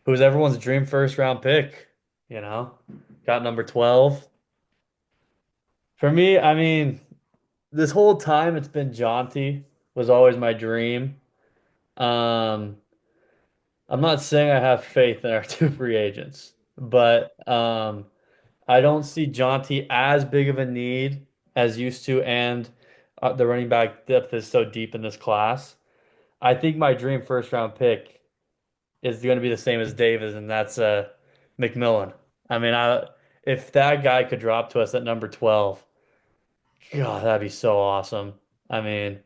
who's everyone's dream first round pick, you know? Got number 12. For me, I mean, this whole time it's been Jonty was always my dream. Um, I'm not saying I have faith in our two free agents, but I don't see Jonty as big of a need as used to, and the running back depth is so deep in this class. I think my dream first round pick is going to be the same as Davis, and that's McMillan. I mean, if that guy could drop to us at number 12, God, that'd be so awesome. I mean,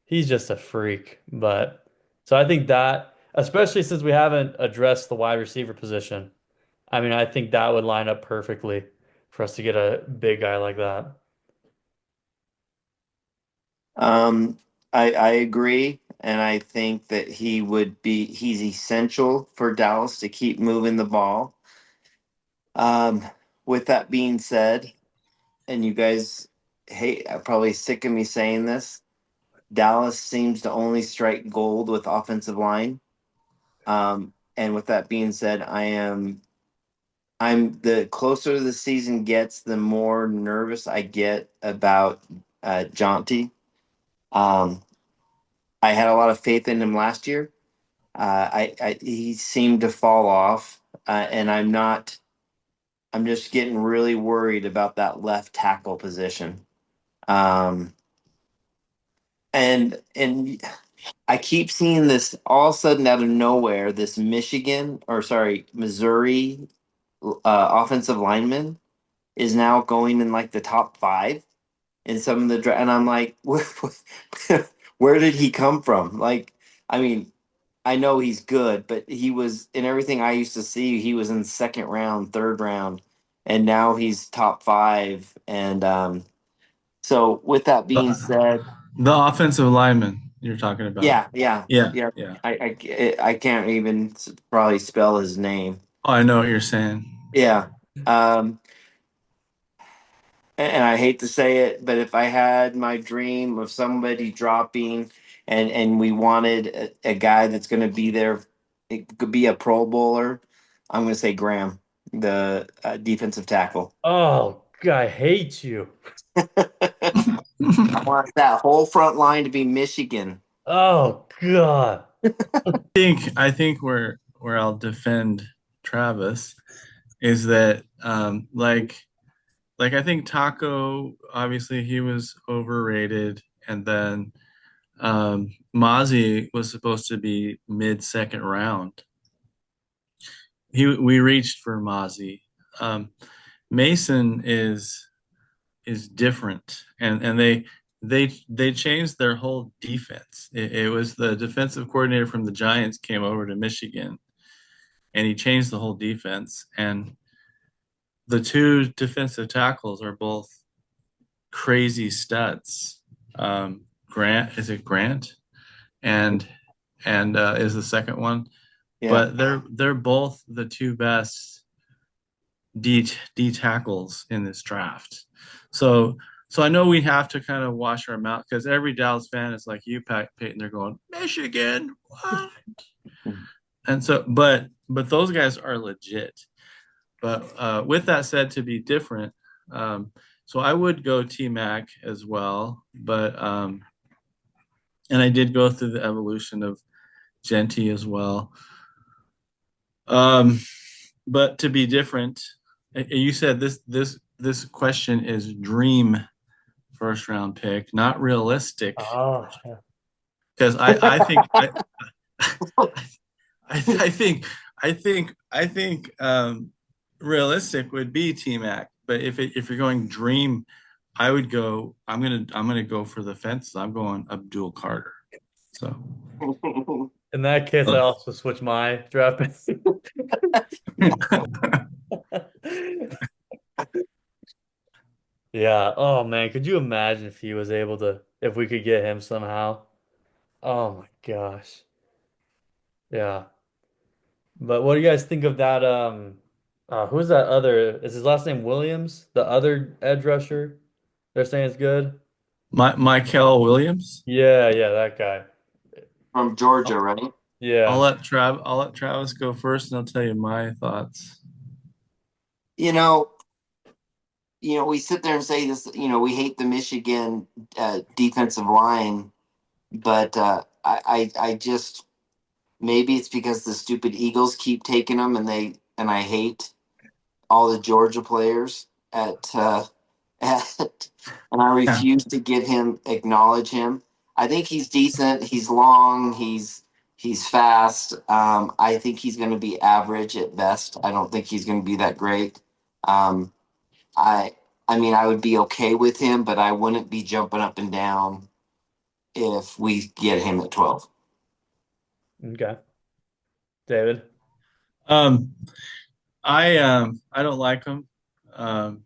he's just a freak. But so I think that, especially since we haven't addressed the wide receiver position, I mean, I think that would line up perfectly for us to get a big guy like that. Um, I agree, and I think that he's essential for Dallas to keep moving the ball. Um, with that being said, and you guys hate are probably sick of me saying this, Dallas seems to only strike gold with offensive line. And with that being said, I'm the closer the season gets, the more nervous I get about Jonty. Um, I had a lot of faith in him last year. He seemed to fall off, and I'm not. I'm just getting really worried about that left tackle position. Um, and I keep seeing this all of a sudden out of nowhere. This Missouri offensive lineman is now going in like the top five in some of the and I'm like, where did he come from? Like, I mean, I know he's good, but he was in everything I used to see. He was in second round, third round, and now he's top five. And so, with that being The, said, the offensive lineman you're talking about. yeah, yeah, Yeah, yeah. yeah. I can't even probably spell his name. Oh, I know what you're saying. Yeah. Um, and I hate to say it, but if I had my dream of somebody dropping and we wanted a guy that's going to be there, it could be a Pro Bowler. I'm going to say Graham, the defensive tackle. Oh, God, I hate you. I want that whole front line to be Michigan. Oh, God. I think where I'll defend Travis is that like I think Taco obviously he was overrated, and then Mozzie was supposed to be mid second round. We reached for Mozzie. Um, Mason is different, and they changed their whole defense. It was the defensive coordinator from the Giants came over to Michigan, and he changed the whole defense. And the two defensive tackles are both crazy studs. Grant is it Grant and is the second one, Yeah. but they're both the two best D tackles in this draft. So so I know we have to kind of wash our mouth because every Dallas fan is like you, Peyton. They're going Michigan, what? And so, but those guys are legit. But with that said, to be different, so I would go T Mac as well. But and I did go through the evolution of Genty as well. Um, but to be different, you said this question is dream first round pick, not realistic. Oh, Because I think realistic would be T Mac. But if you're going dream, I would go. I'm gonna go for the fences. I'm going Abdul Carter. So in that case, I also switch my draft pick. Yeah. Oh man, could you imagine if he was able to, if we could get him somehow? Oh my gosh. Yeah. But what do you guys think of that? Who's that other? Is his last name Williams? The other edge rusher? They're saying it's good. Michael Williams. Yeah, yeah, that guy. From Georgia, right? Yeah. I'll let Travis go first, and I'll tell you my thoughts. You know, we sit there and say this. We hate the Michigan defensive line, but I just maybe it's because the stupid Eagles keep taking them, and I hate all the Georgia players at and I Yeah. refuse to acknowledge him. I think he's decent. He's long. He's fast. I think he's going to be average at best. I don't think he's going to be that great. Um, I I mean, I would be okay with him, but I wouldn't be jumping up and down if we get him at 12. Okay. David. Um, I don't like him, um,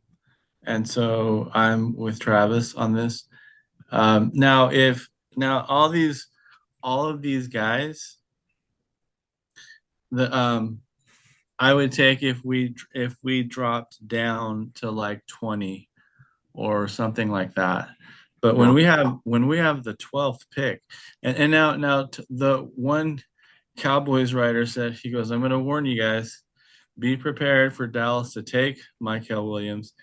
and so I'm with Travis on this. Now, if now all of these guys, the I would take if we dropped down to like 20 or something like that. But No. when we have the 12th pick, and the one Cowboys writer said, he goes, I'm going to warn you guys, be prepared for Dallas to take Michael Williams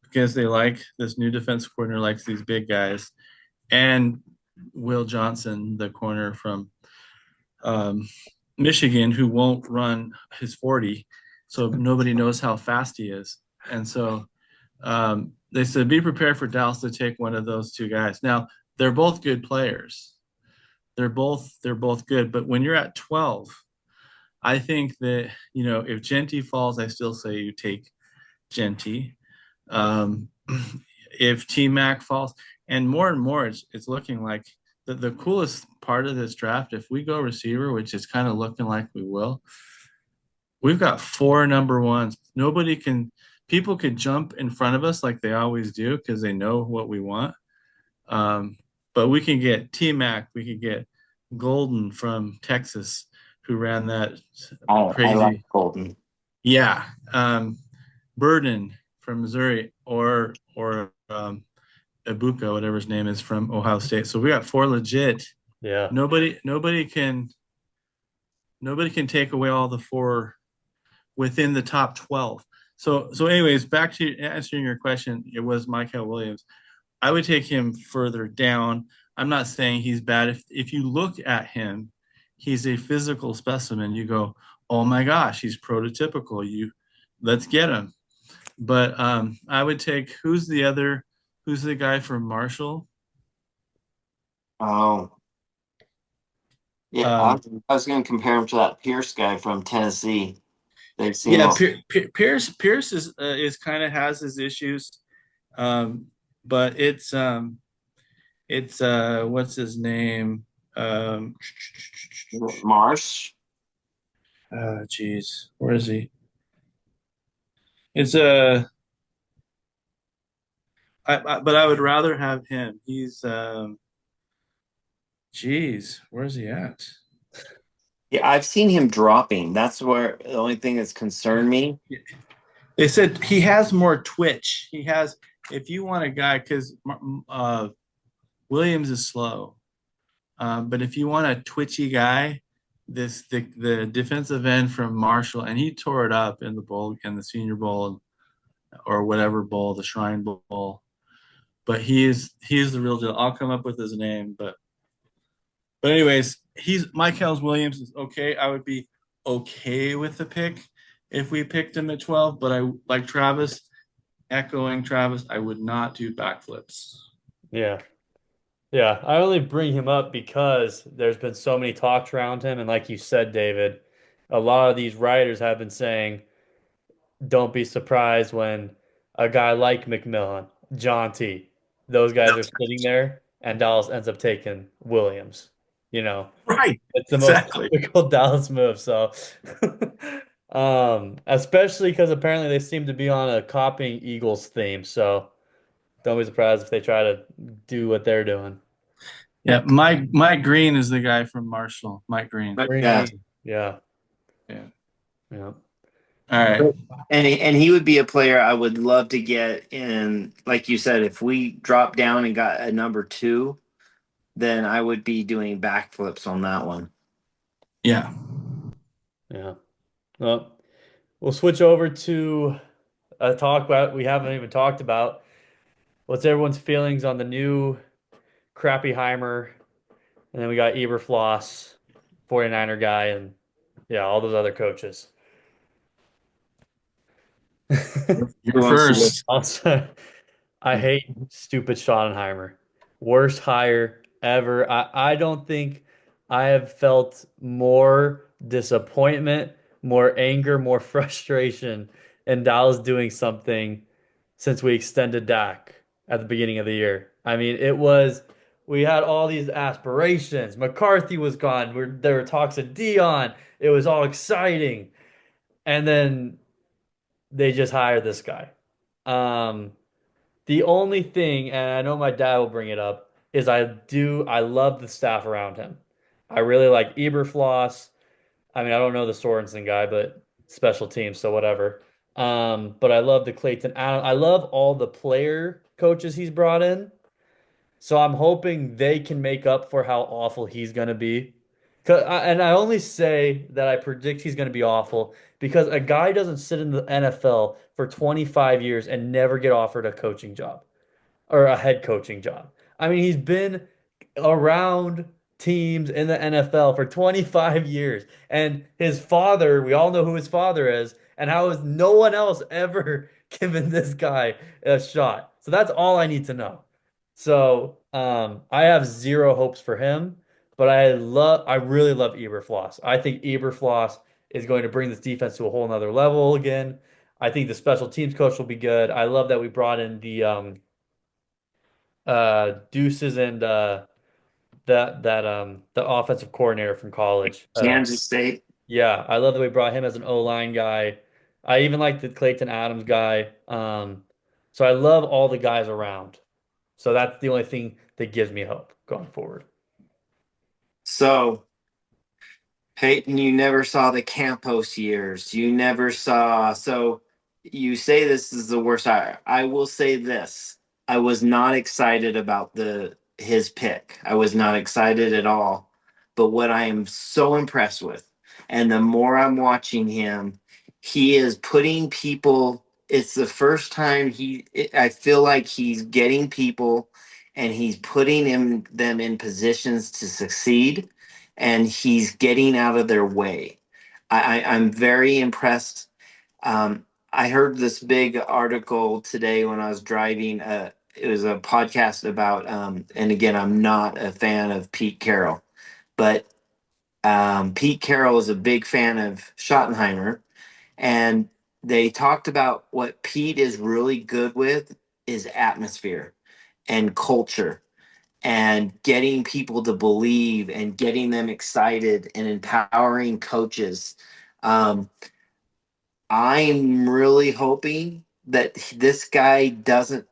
because they like this new defense coordinator likes these big guys, and Will Johnson, the corner from um, Michigan, who won't run his 40, so nobody knows how fast he is. And so they said, be prepared for Dallas to take one of those two guys. Now, they're both good players. They're both good. But when you're at 12, I think that, if Genty falls, I still say you take Genty. Um, if T Mac falls, and more, it's looking like the coolest part of this draft, if we go receiver, which is kind of looking like we will, we've got four number ones. People could jump in front of us like they always do because they know what we want. Um, but we can get T Mac, we could get Golden from Texas, who ran that I like crazy. Colton. Yeah. Burden from Missouri, or Ibuka, whatever his name is, from Ohio State. So we got four legit. Yeah. Nobody can take away all the four within the top 12. So anyways, back to answering your question, it was Michael Williams. I would take him further down. I'm not saying he's bad. If you look at him, he's a physical specimen. You go, oh my gosh, he's prototypical. Let's get him. But I would take who's the guy from Marshall? Oh, yeah. Um, I was going to compare him to that Pierce guy from Tennessee. They've seen yeah, all. Pierce is kind of has his issues, um, but it's what's his name? Um, Marsh. Geez, where is he? It's a but I would rather have him. He's geez, where's he at? Yeah, I've seen him dropping. That's where the only thing that's concerned me. They said he has more twitch. He has, if you want a guy, because Williams is slow, but if you want a twitchy guy, the defensive end from Marshall, and he tore it up in the bowl, in the Senior Bowl, or whatever bowl, the Shrine Bowl. But he is the real deal. I'll come up with his name, but anyways, Michael Williams is okay. I would be okay with the pick if we picked him at 12, but I like Travis, echoing Travis, I would not do backflips. Yeah. Yeah. I only bring him up because there's been so many talks around him. And like you said, David, a lot of these writers have been saying, don't be surprised when a guy like McMillan, John T, those guys are sitting there and Dallas ends up taking Williams. You know, Right. it's the most Exactly. typical Dallas move. So, especially because apparently they seem to be on a copying Eagles theme. So don't be surprised if they try to do what they're doing. Yeah, Mike Green is the guy from Marshall. Mike Green. But yeah, Green. Yeah. Yeah. Yeah. All right. and he would be a player I would love to get in. Like you said, if we drop down and got a number two, then I would be doing backflips on that one. Yeah. Yeah. Well, we'll switch over to a talk about we haven't even talked about. What's everyone's feelings on the new crappy Heimer? And then we got Eberfloss, 49er guy, and yeah, all those other coaches. You're wants to go? first. Also, I hate stupid Schottenheimer. Worst hire ever. I don't think I have felt more disappointment, more anger, more frustration in Dallas doing something since we extended Dak at the beginning of the year. I mean, we had all these aspirations. McCarthy was gone. There were talks of Dion. It was all exciting. And then they just hired this guy. Um, the only thing, and I know my dad will bring it up, is I love the staff around him. I really like Eberfloss. I mean, I don't know the Sorensen guy, but special teams, so whatever. But I love the Clayton Allen. I love all the player coaches he's brought in. So I'm hoping they can make up for how awful he's going to be. And I only say that I predict he's going to be awful because a guy doesn't sit in the NFL for 25 years and never get offered a coaching job or a head coaching job. I mean, he's been around teams in the NFL for 25 years. And his father, we all know who his father is, and how has no one else ever given this guy a shot. So that's all I need to know. So I have zero hopes for him, but I really love Eberfloss. I think Eberfloss is going to bring this defense to a whole nother level again. I think the special teams coach will be good. I love that we brought in the Deuces and the offensive coordinator from college. Kansas State. Yeah, I love that we brought him as an O-line guy. I even like the Clayton Adams guy. So I love all the guys around. So that's the only thing that gives me hope going forward. So Peyton, you never saw the Campos years. You never saw. So you say this is the worst hire. I will say this. I was not excited about the his pick. I was not excited at all. But what I am so impressed with, and the more I'm watching him, he is putting people. It's the first time I feel like he's getting people, and he's putting them in positions to succeed, and he's getting out of their way. I'm very impressed. I heard this big article today when I was driving. It was a podcast about, and again, I'm not a fan of Pete Carroll, but Pete Carroll is a big fan of Schottenheimer, and they talked about what Pete is really good with is atmosphere and culture and getting people to believe and getting them excited and empowering coaches. Um, I'm really hoping that this guy doesn't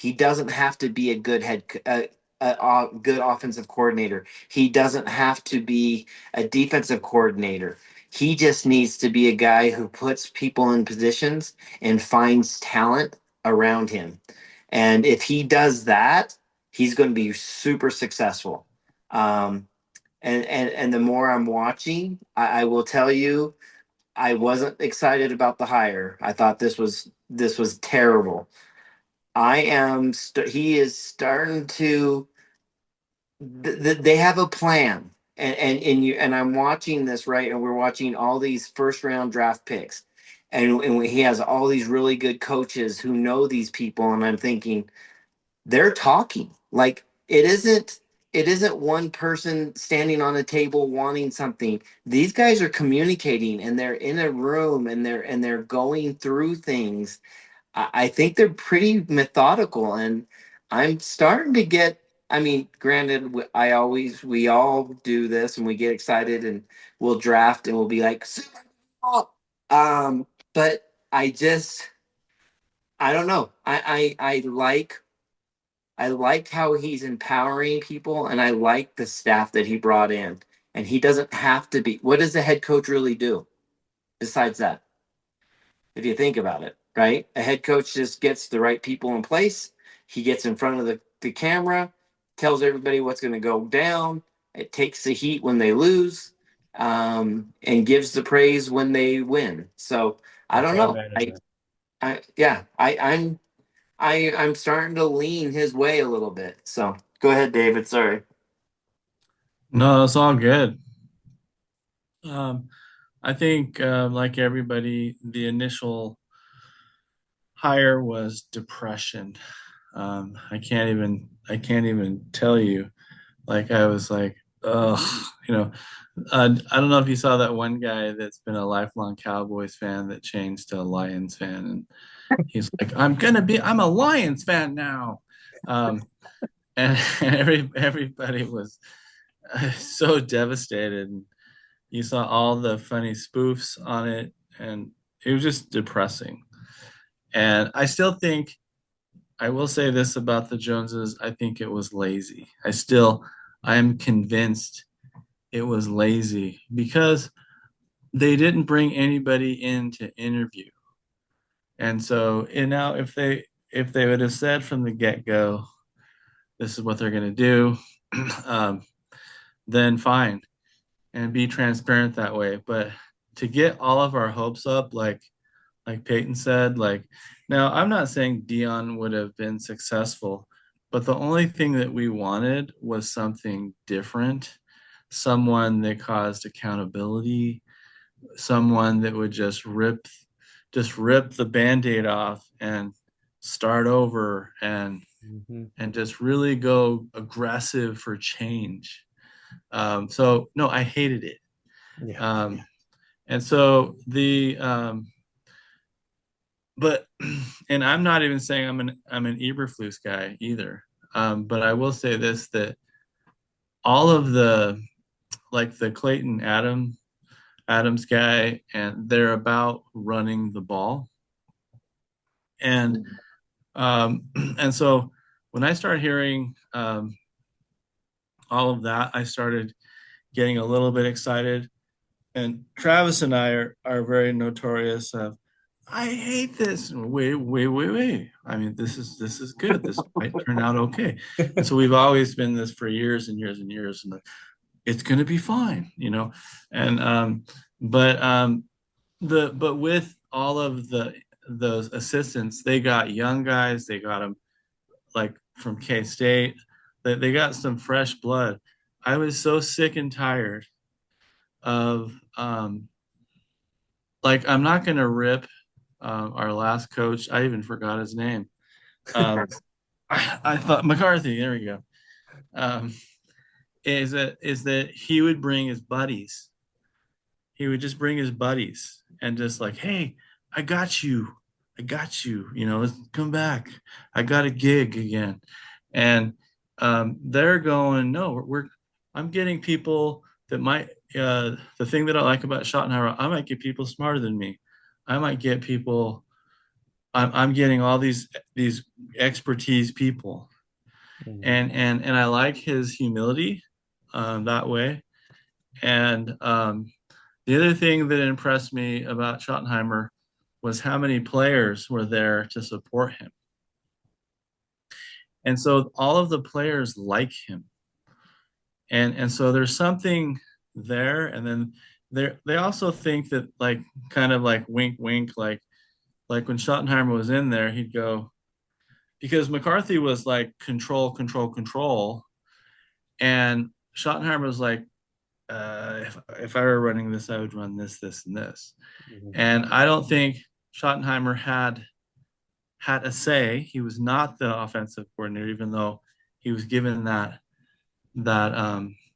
have to be a a good offensive coordinator. He doesn't have to be a defensive coordinator. He just needs to be a guy who puts people in positions and finds talent around him. And if he does that, he's going to be super successful. Um, and the more I'm watching, I will tell you, I wasn't excited about the hire. I thought this was terrible. He is starting to. They have a plan, and I'm watching this right, and we're watching all these first round draft picks, and he has all these really good coaches who know these people, and I'm thinking they're talking like it isn't one person standing on a table wanting something. These guys are communicating, and they're in a room, and they're going through things. I think they're pretty methodical, and I'm starting to get. I mean, granted, we all do this, and we get excited, and we'll draft, and we'll be like, "Super Bowl!" But I don't know. I like how he's empowering people, and I like the staff that he brought in. And he doesn't have to be. What does the head coach really do besides that? If you think about it, right? A head coach just gets the right people in place. He gets in front of the camera, tells everybody what's going to go down. It takes the heat when they lose. and gives the praise when they win. So I That's don't all know. management. I'm starting to lean his way a little bit. So go ahead, David. Sorry. No, it's all good. Um, I think, like everybody, the initial hire was depression. I can't even tell you. Like I was like, ugh, you know. I don't know if you saw that one guy that's been a lifelong Cowboys fan that changed to a Lions fan, and he's like, I'm a Lions fan now. Um, and everybody was so devastated. And you saw all the funny spoofs on it, and it was just depressing. And I still think I will say this about the Joneses. I think it was lazy. I am convinced it was lazy because they didn't bring anybody in to interview. And so, now if they would have said from the get-go, this is what they're going to do, um, then fine, and be transparent that way. But to get all of our hopes up, like Peyton said, like now I'm not saying Dion would have been successful, but the only thing that we wanted was something different, someone that caused accountability, someone that would just rip the band-aid off and start over Hmm. and just really go aggressive for change. So no, I hated it. Yeah. Um, and so but and I'm not even saying I'm an Eberflus guy either. But I will say this, that all of the, like the Clayton Adams guy, and they're about running the ball. And and so when I started hearing all of that, I started getting a little bit excited. And Travis and I are very notorious of, I hate this. Wait. I mean, this is good. This might turn out okay. And so we've always been this for years and years and years, and it's going to be fine, you know. And but but with all of those assistants, they got young guys. They got them like from K State. They got some fresh blood. I was so sick and tired of like, I'm not going to rip our last coach. I even forgot his name. Um, I thought McCarthy. There we go. Um, is that he would bring his buddies. He would just bring his buddies and just like, hey, I got you. I got you. You know, let's come back. I got a gig again. And they're going, no, I'm getting people that might, the thing that I like about Schottenheimer, I might get people smarter than me. I might get people, I'm getting all these expertise people. Hmm. And I like his humility that way. And the other thing that impressed me about Schottenheimer was how many players were there to support him. And so all of the players like him. And so there's something there. And then they also think that, like, kind of like wink wink, like when Schottenheimer was in there, he'd go, because McCarthy was like control, control, control. And Schottenheimer was like, if I were running this, I would run this, this, and this. Hmm. And I don't think Schottenheimer had a say. He was not the offensive coordinator, even though he was given that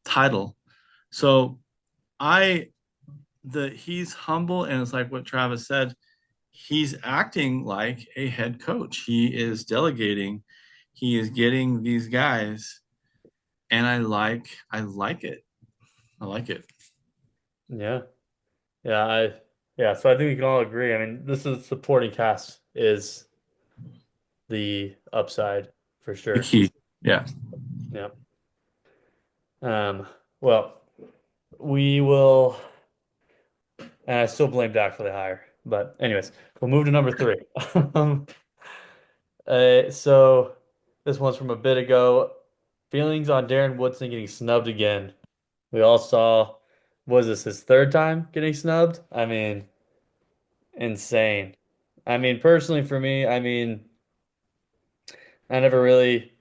title. So I the he's humble, and it's like what Travis said. He's acting like a head coach. He is delegating. He is getting these guys, and I like it. I like it. Yeah. Yeah. Yeah. So I think we can all agree. I mean, this is supporting cast is the upside for The sure. key. Yeah. Yeah. Um, well, we will, and I still blame Dak for the hire. But anyways, we'll move to number three. Um, so this one's from a bit ago. Feelings on Darren Woodson getting snubbed again. We all saw was this his third time getting snubbed? I mean, insane. I mean, personally for me, I mean, I never really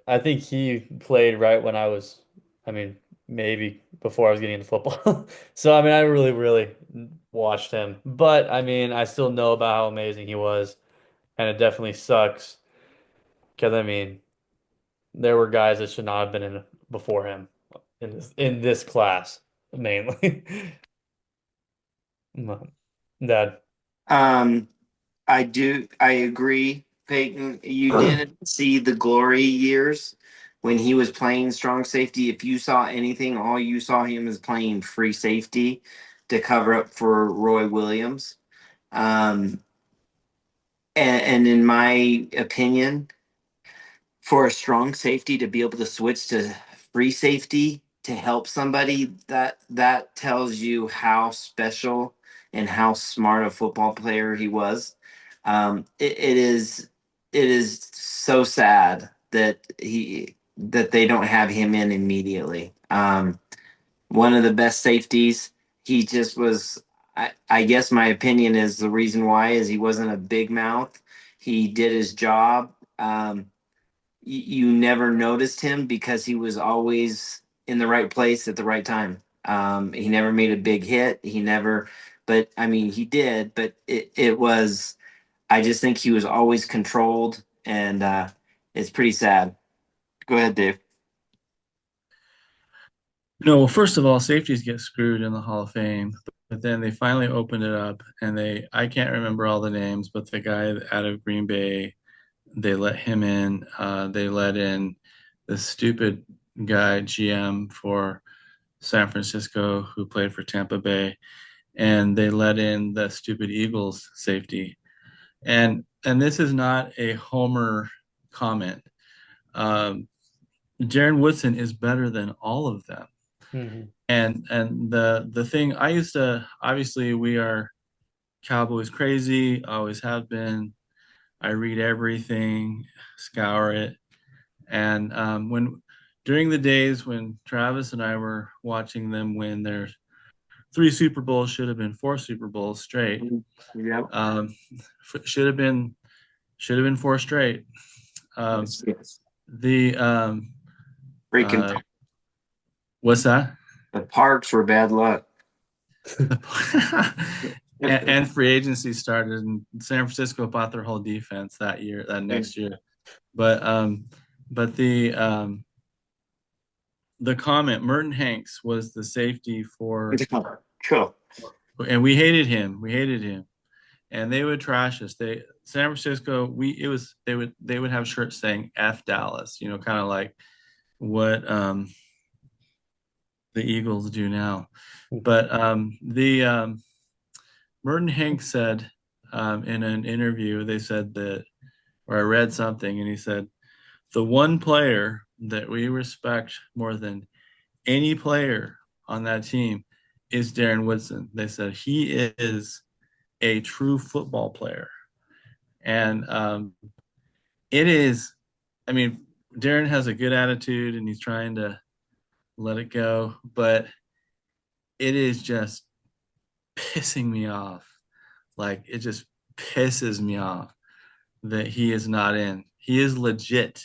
I think he played right when I was, I mean, maybe before I was getting into football. So, I mean, I really watched him. But, I mean, I still know about how amazing he was. And it definitely sucks because, I mean, there were guys that should not have been in before him in this class, mainly. Dad. Um, I agree, Peyton. You didn't see the glory years when he was playing strong safety. If you saw anything, all you saw him is playing free safety to cover up for Roy Williams. Um, and in my opinion, for a strong safety to be able to switch to free safety to help somebody, that tells you how special and how smart a football player he was. It is so sad that they don't have him in immediately. One of the best safeties. He just was. I guess my opinion is the reason why is he wasn't a big mouth. He did his job. You never noticed him because he was always in the right place at the right time. He never made a big hit. He never, but I mean, he did, but it was, I just think he was always controlled, and it's pretty sad. Go ahead, Dave. No, well, first of all, safeties get screwed in the Hall of Fame, but then they finally opened it up, and I can't remember all the names, but the guy out of Green Bay, they let him in. They let in the stupid guy, GM for San Francisco, who played for Tampa Bay, and they let in the stupid Eagles safety. And this is not a homer comment. Um, Darren Woodson is better than all of them. Hmm. And the thing I used to, obviously we are Cowboys crazy, always have been. I read everything, scour it, and when during the days when Travis and I were watching them win their three Super Bowls, should have been four Super Bowls straight. Yep. Um, should have been four straight. Um, Yes, yes. the Freaking uh, what's that? the Parks were bad luck. And free agency started, and San Francisco bought their whole defense that next year. But the comment, Merton Hanks was the safety for, Cool. and we hated him. We hated him, and they would trash us. San Francisco, they would have shirts saying "F Dallas," kind of like what the Eagles do now. But the Merton Hanks said in an interview, they said that, or I read something, and he said, the one player that we respect more than any player on that team is Darren Woodson. They said he is a true football player. And it is, I mean, Darren has a good attitude and he's trying to let it go, but it is just pissing me off. Like, it just pisses me off that he is not in. He is legit.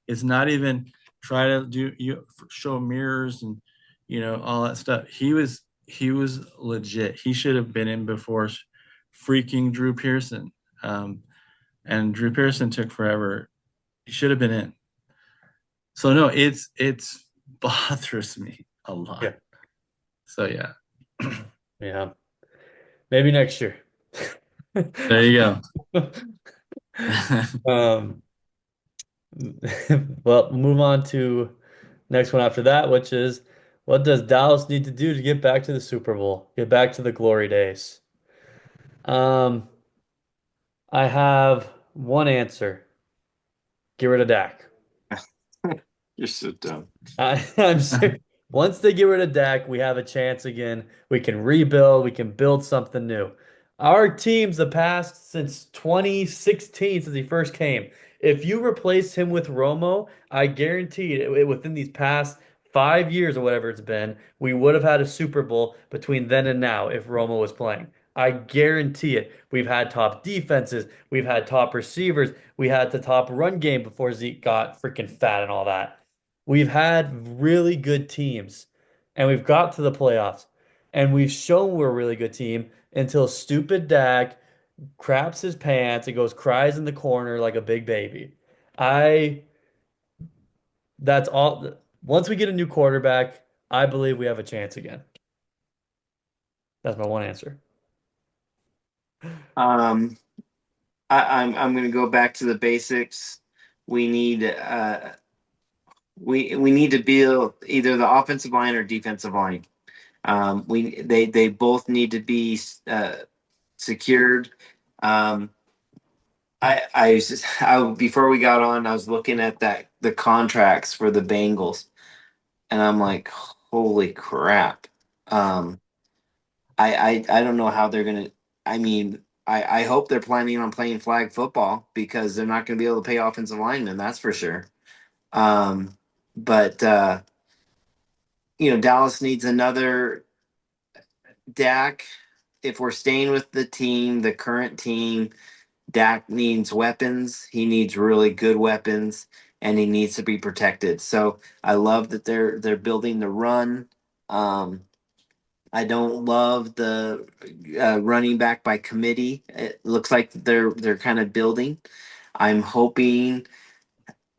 It's not even try to show mirrors and all that stuff. He was legit. He should have been in before freaking Drew Pearson. And Drew Pearson took forever. He should have been in. So no, it's bothers me a lot. Yeah. So yeah. Yeah. Maybe next year. There you go. Um, well, we'll move on to next one after that, which is what does Dallas need to do to get back to the Super Bowl, get back to the glory days? Um, I have one answer. Get rid of Dak. You're so dumb. I'm serious. Once they get rid of Dak, we have a chance again. We can rebuild. We can build something new. Our teams, the past since 2016, since he first came, if you replace him with Romo, I guarantee it, within these past 5 years or whatever it's been, we would have had a Super Bowl between then and now if Romo was playing. I guarantee it. We've had top defenses, we've had top receivers, we had the top run game before Zeke got freaking fat and all that. We've had really good teams, and we've got to the playoffs, and we've shown we're a really good team until stupid Dak craps his pants and goes cries in the corner like a big baby. I that's all. Once we get a new quarterback, I believe we have a chance again. That's my one answer. Um, I'm going to go back to the basics. We need we need to build either the offensive line or defensive line. They both need to be secured. Um, I was just, before we got on, I was looking at the contracts for the Bengals, and I'm like, holy crap. Um, I don't know how they're gonna. I mean, I hope they're planning on playing flag football because they're not going to be able to pay offensive linemen. That's for sure. Um, but Dallas needs another Dak. If we're staying with the team, the current team, Dak needs weapons. He needs really good weapons, and he needs to be protected. So I love that they're building the run. Um, I don't love the running back by committee. It looks like they're kind of building. I'm hoping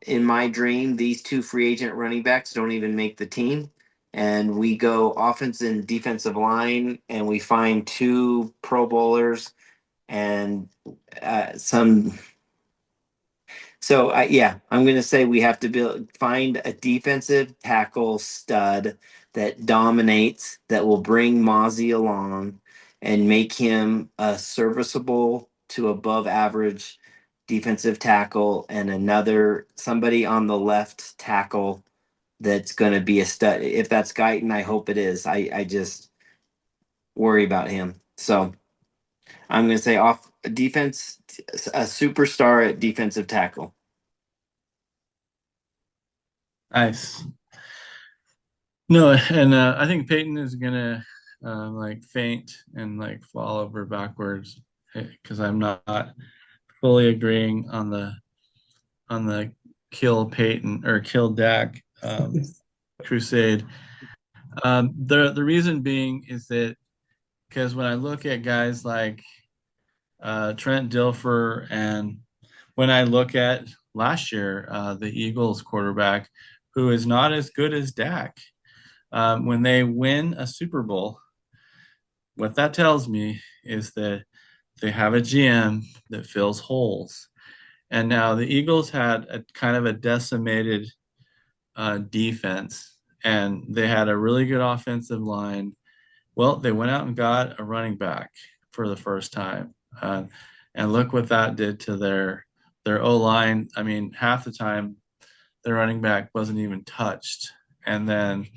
in my dream these two free agent running backs don't even make the team, and we go offense and defensive line, and we find two Pro Bowlers and some. So yeah, I'm going to say we have to find a defensive tackle stud that dominates, that will bring Mozzie along and make him a serviceable to above average defensive tackle, and another somebody on the left tackle that's going to be a stud. If that's Guyton, I hope it is. I just worry about him. So I'm going to say off defense, a superstar at defensive tackle. Nice. No, and I think Peyton is gonna like faint and like fall over backwards because I'm not fully agreeing on the kill Peyton or kill Dak crusade. The reason being is that because when I look at guys like Trent Dilfer, and when I look at last year, the Eagles quarterback, who is not as good as Dak, when they win a Super Bowl, what that tells me is that they have a GM that fills holes. And now the Eagles had a kind of a decimated defense, and they had a really good offensive line. Well, they went out and got a running back for the first time, and look what that did to their O line. I mean, half the time their running back wasn't even touched, and then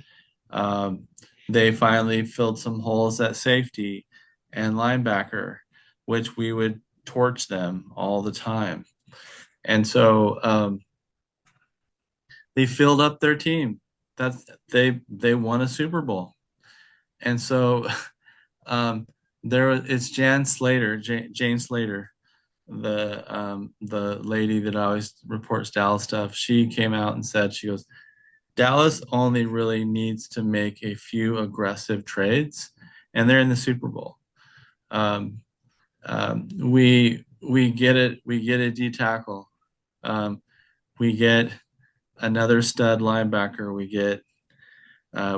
um, they finally filled some holes at safety and linebacker, which we would torch them all the time. And so they filled up their team. That's they won a Super Bowl. And so um, there it's Jane Slater, the lady that always reports Dallas stuff. She came out and said, she goes, Dallas only really needs to make a few aggressive trades, and they're in the Super Bowl. Um, we get it. We get a D tackle. We get another stud linebacker.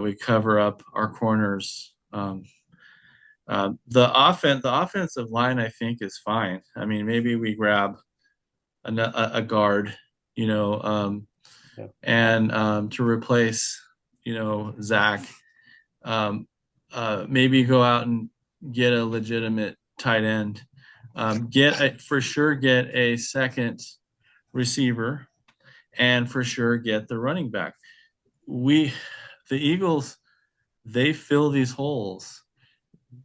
We cover up our corners. The offensive line, I think, is fine. I mean, maybe we grab a guard, you know, Yeah. and to replace, Zach. Um, Maybe go out and get a legitimate tight end. For sure get a second receiver, and for sure get the running back. We, the Eagles, they fill these holes.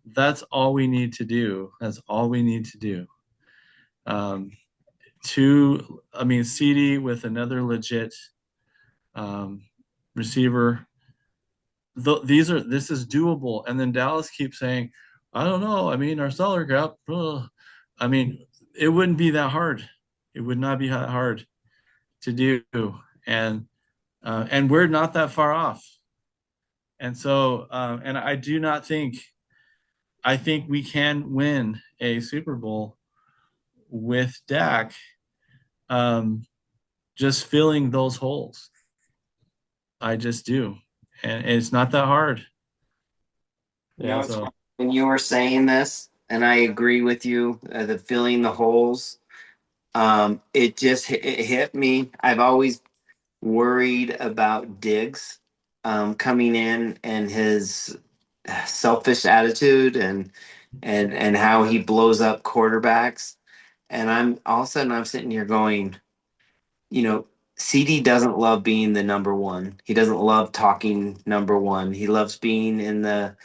That's all we need to do. That's all we need to do. Um, I mean, CD with another legit um, receiver this is doable. And then Dallas keeps saying, I don't know. I mean, our salary cap. I mean, it wouldn't be that hard. It would not be that hard to do, and we're not that far off. And so, and I do not think I think we can win a Super Bowl with Dak, um, just filling those holes. I just do, and it's not that hard. You know, Yeah. it's So when you were saying this, and I agree with you, the filling the holes. It hit me. I've always worried about Diggs coming in and his selfish attitude and how he blows up quarterbacks. And I'm all of a sudden I'm sitting here going, you know, CD doesn't love being the number one. He doesn't love talking number one. He loves being in the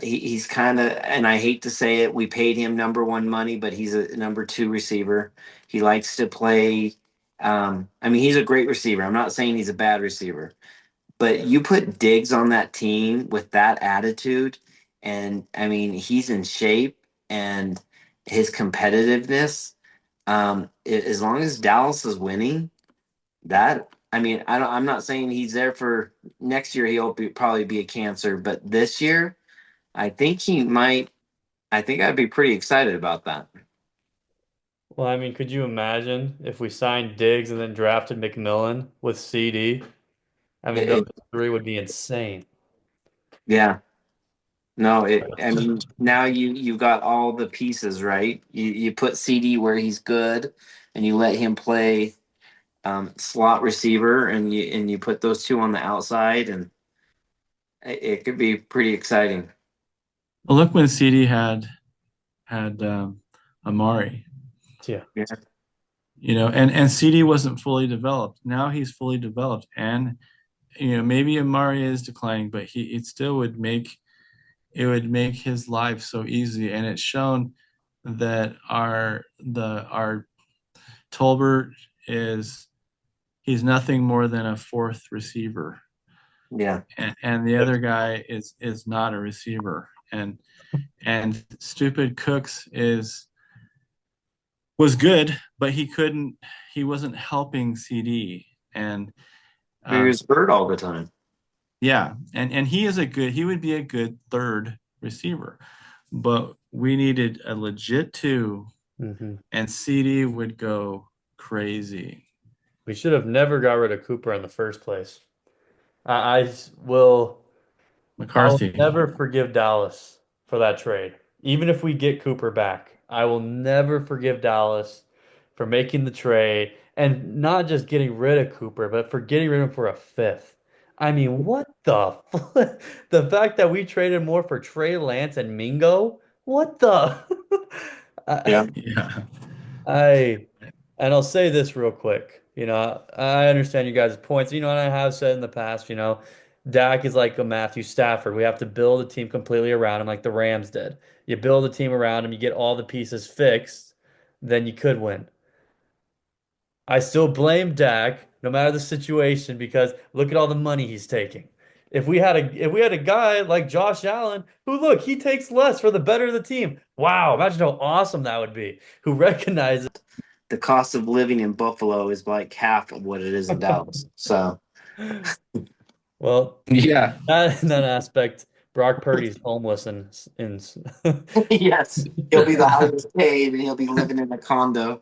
he's kind of, and I hate to say it, we paid him number one money, but he's a number two receiver. He likes to play. I mean, he's a great receiver. I'm not saying he's a bad receiver, but you put Diggs on that team with that attitude, and I mean, he's in shape and his competitiveness. As long as Dallas is winning, that I mean, I'm not saying he's there for next year. Probably be a cancer, but this year I think he might. I think I'd be pretty excited about that. Well, I mean, could you imagine if we signed Diggs and then drafted McMillan with CD? I mean, It, those it- three would be insane. yeah, no, it. I mean, now you got all the pieces right. You put CD where he's good, and you let him play slot receiver, and you put those two on the outside, and it could be pretty exciting. well, look when CD had Amari, Yeah. Yeah, and CD wasn't fully developed. Now he's fully developed, and maybe Amari is declining, but it still would make his life so easy. And it's shown that our Tolbert he's nothing more than a fourth receiver, yeah. and the other guy is not a receiver, and stupid Cooks was good, but he wasn't helping CD. And He um, was hurt all the time. yeah, and he would be a good third receiver, but we needed a legit two, Hmm. and CD would go crazy. We should have never got rid of Cooper in the first place. I will. I will McCarthy. never forgive Dallas for that trade. Even if we get Cooper back, I will never forgive Dallas for making the trade and not just getting rid of Cooper, but for getting rid of him for a fifth. I mean, what the the fact that we traded more for Trey Lance and Mingo? What the? Yeah. I, Yeah. I and I'll say this real quick. I understand you guys' points. And I have said in the past, Dak is like a Matthew Stafford. We have to build a team completely around him, like the Rams did. You build a team around him, you get all the pieces fixed, then you could win. I still blame Dak, no matter the situation, because look at all the money he's taking. If we had a guy like Josh Allen, who look, he takes less for the better of the team. Wow, imagine how awesome that would be. Who recognizes The cost of living in Buffalo is like half of what it is in Dallas. So well, Yeah. in that aspect, Brock Purdy's homeless in yes, he'll be the highest paid, and he'll be living in a condo.